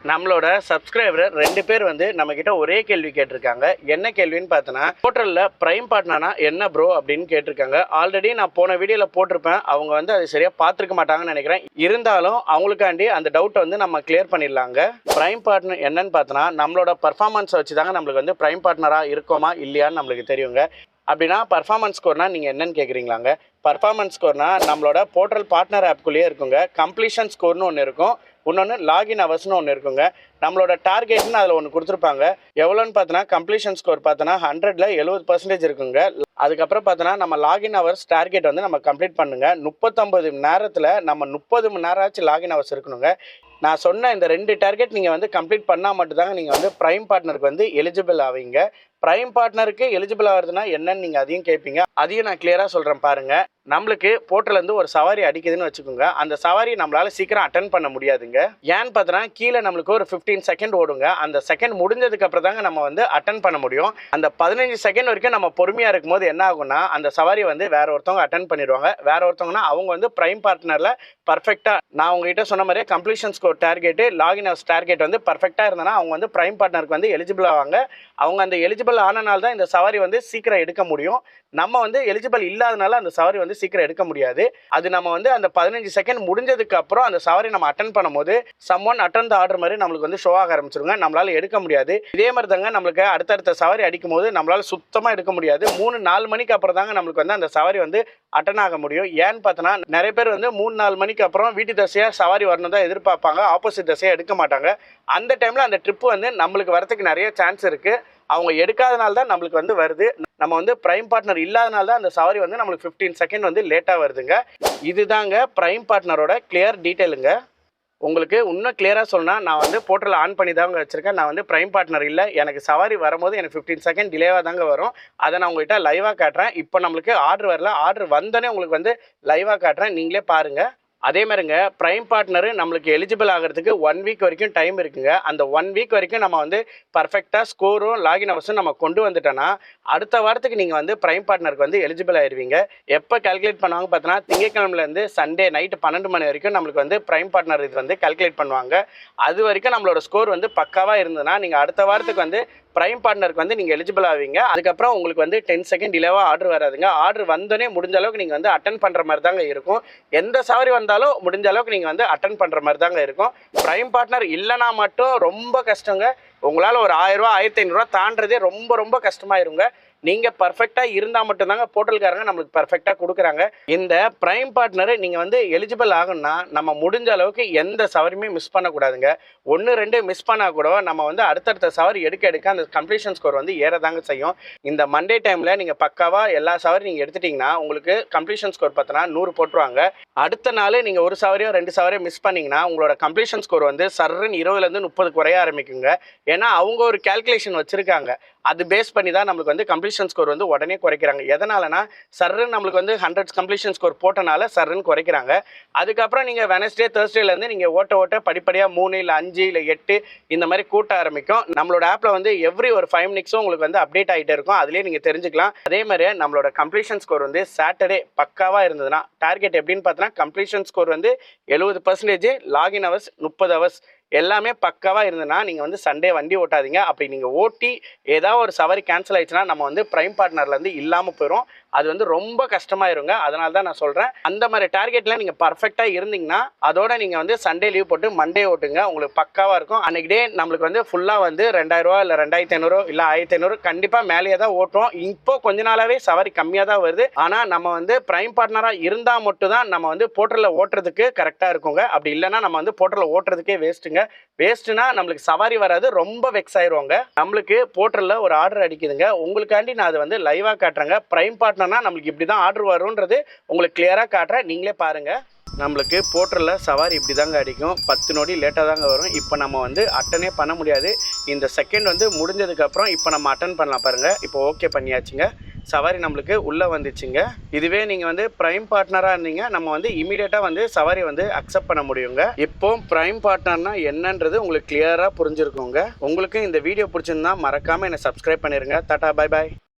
நம்மளோட சப்ஸ்கிரைபர் 2 பேர் வந்து நம்ம கிட்ட ஒரே கேள்வி கேட்டிருக்காங்க. என்ன கேள்வின்னு பார்த்தோன்னா, போர்ட்டலில் ப்ரைம் பார்ட்னர்னா என்ன ப்ரோ அப்படின்னு கேட்டிருக்காங்க. ஆல்ரெடி நான் போன வீடியோவில் போட்டிருப்பேன். அவங்க வந்து அது சரியாக பார்த்துருக்க மாட்டாங்கன்னு நினைக்கிறேன். இருந்தாலும் அவங்களுக்காண்டி அந்த டவுட்டை வந்து நம்ம கிளியர் பண்ணிடலாங்க. ப்ரைம் பார்ட்னர் என்னன்னு பார்த்தோன்னா, நம்மளோட பர்ஃபார்மன்ஸை வச்சு தாங்க நம்மளுக்கு வந்து ப்ரைம் பார்ட்னராக இருக்கோமா இல்லையான்னு நம்மளுக்கு தெரியுங்க. அப்படின்னா பர்ஃபார்மன்ஸ் ஸ்கோர்னா நீங்கள் என்னன்னு கேட்குறீங்களாங்க. பர்ஃபார்மன்ஸ் ஸ்கோர்னா நம்மளோட போர்ட்டல் பார்ட்னர் ஆப்குள்ளேயே இருக்குங்க. கம்ப்ளீஷன் ஸ்கோர்னு ஒன்று இருக்கும், இன்னொன்று லாகின் ஹவர்ஸ்னு ஒன்று இருக்குங்க. நம்மளோட டார்கெட்னு அதில் ஒன்று கொடுத்துருப்பாங்க. எவ்வளோன்னு பார்த்தோன்னா கம்ப்ளீஷன் ஸ்கோர் பார்த்தோன்னா 100ல் 70% இருக்குங்க. அதுக்கப்புறம் பார்த்தோன்னா நம்ம லாகின் ஹவர்ஸ் டார்கெட் வந்து நம்ம கம்ப்ளீட் பண்ணுங்க. 39 மணி நேரத்தில் நம்ம 30 மணி நேரம் ஆச்சு லாகின் ஹவர்ஸ் இருக்கணுங்க. நான் சொன்ன இந்த 2 டார்கெட் நீங்கள் வந்து கம்ப்ளீட் பண்ணால் மட்டும்தாங்க நீங்கள் வந்து ப்ரைம் பார்ட்னருக்கு வந்து எலிஜிபிள் ஆவீங்க. ப்ரைம் பார்ட்னருக்கு எலிஜிபிள் ஆகிறதுனா என்னன்னு நீங்கள் அதையும் கேட்பீங்க. அதையும் நான் கிளியராக சொல்கிறேன் பாருங்கள். நம்மளுக்கு போர்ட்டலேருந்து ஒரு சவாரி அடிக்குதுன்னு வச்சுக்கோங்க. அந்த சவாரி நம்மளால் சீக்கிரம் அட்டன் பண்ண முடியாதுங்க. ஏன்னு பார்த்தோன்னா கீழே நம்மளுக்கு ஒரு 15 செகண்ட் ஓடுங்க. அந்த செகண்ட் முடிஞ்சதுக்கு அப்புறம் தாங்க நம்ம வந்து அட்டன் பண்ண முடியும். அந்த 15 செகண்ட் வரைக்கும் நம்ம பொறுமையாக இருக்கும்போது என்ன ஆகும்னா, அந்த சவாரி வந்து வேற ஒருத்தவங்க அட்டன் பண்ணிடுவாங்க. வேற ஒருத்தவங்கன்னா அவங்க வந்து ப்ரைம் பார்ட்னரில் பர்ஃபெக்டாக, நான் உங்ககிட்ட சொன்ன மாதிரியே completion score target, login hours target வந்து பர்ஃபெக்டாக இருந்தனா அவங்க வந்து ப்ரைம் பார்ட்னருக்கு வந்து எலிஜிபிள் ஆவாங்க. அவங்க அந்த எலிஜிபிள் ஆனனால தான் இந்த சவாரி வந்து சீக்கிரம் எடுக்க முடியும். நம்ம வந்து எலிஜிபிள் இல்லாதனால அந்த சவாரி வந்து சீக்கிரம் எடுக்க முடியாது. அது நம்ம வந்து அந்த 15 செகண்ட் முடிஞ்சதுக்கு அப்புறம் அந்த சவாரி நம்ம அட்டன் பண்ணும்போது சம்ஒன் அட்டன் த ஆர்டர் மாதிரி நம்மளுக்கு வந்து ஷோ ஆக ஆரம்பிச்சிருங்க. நம்மளால எடுக்க முடியாது. இதே மாதிரி தாங்க நம்மளுக்கு அடுத்தடுத்த சவாரி அடிக்கும் போது நம்மளால சுத்தமாக எடுக்க முடியாது. 3-4 மணிக்கு அப்புறம் தாங்க நம்மளுக்கு வந்து அந்த சவாரி வந்து அட்டன் ஆக முடியும். ஏன்னு பார்த்தோன்னா நிறைய பேர் வந்து 3-4 மணிக்கு அப்புறம் வீட்டு தசையாக சவாரி வரணும் தான் எதிர்பார்ப்பாங்க. ஆப்போசிட் தசையாக எடுக்க மாட்டாங்க. அந்த டைமில் அந்த ட்ரிப்பு வந்து நம்மளுக்கு வரதுக்கு நிறைய சான்ஸ் இருக்குது. அவங்க எடுக்காதனால தான் நம்மளுக்கு வந்து வருது. நம்ம வந்து ப்ரைம் பார்ட்னர் இல்லாதனால தான் அந்த சவாரி வந்து நம்மளுக்கு 15 செகண்ட் வந்து லேட்டாக வருதுங்க. இதுதாங்க ப்ரைம் பார்ட்னரோட கிளியர் டீட்டெயிலுங்க. உங்களுக்கு இன்னும் கிளியராக சொல்லணும்னா, நான் வந்து போர்ட்டல் ஆன் பண்ணி தாங்க வச்சுருக்கேன். நான் வந்து ப்ரைம் பார்ட்னர் இல்லை. எனக்கு சவாரி வரும்போது எனக்கு 15 செகண்ட் டிலேவாக தாங்க வரும். அதை நான் உங்கள்கிட்ட லைவாக காட்டுறேன். இப்போ நம்மளுக்கு ஆர்டர் வரல. ஆர்டர் வந்தோடனே உங்களுக்கு வந்து லைவாக காட்டுறேன். நீங்களே பாருங்கள். அதே மாதிரிங்க ப்ரைம் பார்ட்னரு நம்மளுக்கு எலிஜிபிள் ஆகிறதுக்கு 1 வீக் வரைக்கும் டைம் இருக்குங்க. அந்த 1 வீக் வரைக்கும் நம்ம வந்து பர்ஃபெக்டாக ஸ்கோரும் லாகின் ஹவர்ஸும் நம்ம கொண்டு வந்துட்டோன்னா அடுத்த வாரத்துக்கு நீங்கள் வந்து ப்ரைம் பார்ட்னருக்கு வந்து எலிஜிபிள் ஆயிடுவீங்க. எப்போ கால்குலேட் பண்ணுவாங்க பார்த்தோன்னா, திங்கட்கிழமைலேருந்து சண்டே நைட்டு 12 மணி வரைக்கும் நம்மளுக்கு வந்து ப்ரைம் பார்ட்னர் இது வந்து கால்குலேட் பண்ணுவாங்க. அது வரைக்கும் நம்மளோட ஸ்கோர் வந்து பக்காவாக இருந்ததுன்னா நீங்கள் அடுத்த வாரத்துக்கு வந்து ப்ரைம் பார்ட்னருக்கு வந்து நீங்கள் எலிஜிபிள் ஆவீங்க. அதுக்கப்புறம் உங்களுக்கு வந்து 10 செகண்ட் டிலேவாக ஆர்டர் வராதுங்க. ஆர்டர் வந்தோடனே முடிஞ்ச அளவுக்கு நீங்கள் வந்து அட்டன் பண்ணுற மாதிரி தாங்க இருக்கும். எந்த சவாரி வந்தாலும் முடிஞ்ச அளவுக்கு நீங்கள் வந்து அட்டன் பண்ணுற மாதிரி தாங்க இருக்கும். ப்ரைம் பார்ட்னர் இல்லைனா மட்டும் ரொம்ப கஷ்டங்க. உங்களால் ஒரு 1000 ரூபா 1500 தாண்டதே ரொம்ப ரொம்ப கஷ்டமாயிருங்க. நீங்கள் பர்ஃபெக்டாக இருந்தால் மட்டும்தாங்க போர்ட்டல்காரங்க நம்மளுக்கு பர்ஃபெக்டாக கொடுக்குறாங்க. இந்த ப்ரைம் பார்ட்னரு நீங்கள் வந்து எலிஜிபிள் ஆகணும்னா நம்ம முடிஞ்ச அளவுக்கு எந்த சவாரியுமே மிஸ் பண்ணக்கூடாதுங்க. 1-2 மிஸ் பண்ணால் கூட நம்ம வந்து அடுத்தடுத்த சவாரி எடுக்க அந்த கம்ப்ளீஷன் ஸ்கோர் வந்து ஏறதாங்க செய்யும். இந்த மண்டே டைமில் நீங்கள் பக்காவாக எல்லா சவாரி நீங்கள் எடுத்துட்டிங்கன்னா உங்களுக்கு கம்ப்ளீஷன் ஸ்கோர் பார்த்தோன்னா 100 போட்டுருவாங்க. அடுத்த நாள் நீங்கள் ஒரு சவாரியோ 2 சவாரியோ மிஸ் பண்ணிங்கன்னா உங்களோட கம்ப்ளீஷன் ஸ்கோர் வந்து சர்ன்னு 20லேருந்து 30 குறைய ஆரம்பிக்குங்க. ஏன்னா அவங்க ஒரு கால்குலேஷன் வச்சுருக்காங்க. அது பேஸ் பண்ணி தான் நம்மளுக்கு வந்து கம்ப்ளீஷன் ஸ்கோர் வந்து உடனே குறைக்கிறாங்க. எதனாலனா சர்ன்னு நம்மளுக்கு வந்து 100 கம்ப்ளீஷன் ஸ்கோர் போட்டனால சர்ன்னு குறைக்கிறாங்க. அதுக்கப்புறம் நீங்கள் வெனஸ்டே தேர்ஸ்டேலேருந்து நீங்கள் ஓட்ட படிப்படியாக 3 இல்லை 5 இல்லை 8 இந்த மாதிரி கூட்ட ஆரம்பிக்கும். நம்மளோட ஆப்பில் வந்து எவ்ரி ஒரு 5 மினிட்ஸும் உங்களுக்கு வந்து அப்டேட் ஆகிட்டே இருக்கும். அதுலேயே நீங்கள் தெரிஞ்சுக்கலாம். அதே மாதிரி நம்மளோட கம்ப்ளீஷன் ஸ்கோர் வந்து சாட்டர்டே பக்காவாக இருந்ததுன்னா டார்கெட் எப்படின்னு பார்த்தோன்னா கம்ப்ளீஷன் ஸ்கோர் வந்து 70%, லாகின் ஹவர்ஸ் 30 ஹவர்ஸ் எல்லாமே பக்காவாக இருந்ததுன்னா நீங்கள் வந்து சண்டே வண்டி ஓட்டாதீங்க. அப்படி நீங்கள் ஓட்டி ஏதாவது ஒரு சவாரி கேன்சல் ஆயிடுச்சுன்னா நம்ம வந்து ப்ரைம் பார்ட்னர்லேருந்து இல்லாமல் போயிடும். அது வந்து ரொம்ப கஷ்டமாயிருங்க. அதனால தான் நான் சொல்கிறேன், அந்த மாதிரி டார்கெட்டில் நீங்கள் பர்ஃபெக்டாக இருந்தீங்கன்னா அதோட நீங்கள் வந்து சண்டே லீவ் போட்டு மண்டே ஓட்டுங்க. உங்களுக்கு பக்காவாக இருக்கும். அன்றைக்கி டே நம்மளுக்கு வந்து ஃபுல்லாக வந்து 2000 ரூபா இல்லை 2500 இல்லை 1500 கண்டிப்பாக மேலேயே தான் ஓட்டுவோம். இப்போ கொஞ்ச நாளாகவே சவாரி கம்மியாக தான் வருது. ஆனால் நம்ம வந்து ப்ரைம் பார்ட்னராக இருந்தால் மட்டும் தான் நம்ம வந்து போர்ட்டலில் ஓட்டுறதுக்கு கரெக்டாக இருக்குங்க. அப்படி இல்லைன்னா நம்ம வந்து போர்ட்டலில் ஓட்டுறதுக்கே வேஸ்ட்டுனா நம்மளுக்கு சவாரி வராது. ரொம்ப வெக்ஸ் ஆயிடுவாங்க. நம்மளுக்கு போர்ட்டலில் ஒரு ஆர்டர் அடிக்குதுங்க. உங்களுக்காண்டி நான் அதை வந்து லைவாக காட்டுறேங்க. ப்ரைம் பார்ட்னர்னா நம்மளுக்கு இப்படி தான் ஆர்டர் வரும்ன்றது உங்களுக்கு கிளியராக காட்டுறேன். நீங்களே பாருங்கள். நம்மளுக்கு போர்ட்டலில் சவாரி இப்படி தாங்க அடிக்கும். 10 நொடி லேட்டாக தாங்க வரும். இப்போ நம்ம வந்து அட்டனே பண்ண முடியாது. இந்த செகண்ட் வந்து முடிஞ்சதுக்கப்புறம் இப்போ நம்ம அட்டன் பண்ணலாம் பாருங்கள். இப்போ ஓகே பண்ணியாச்சுங்க. சவாரி நம்மளுக்கு உள்ளே வந்துச்சுங்க. இதுவே நீங்கள் வந்து ப்ரைம் பார்ட்னராக இருந்தீங்க நம்ம வந்து இமீடியட்டாக வந்து சவாரி வந்து அக்செப்ட் பண்ண முடியுங்க. இப்போ ப்ரைம் பார்ட்னர்னா என்னன்றது உங்களுக்கு கிளியராக புரிஞ்சிருக்குங்க. உங்களுக்கு இந்த வீடியோ பிடிச்சிருந்தா மறக்காமல் என்னை சப்ஸ்கிரைப் பண்ணிடுங்க. Tata, bye bye.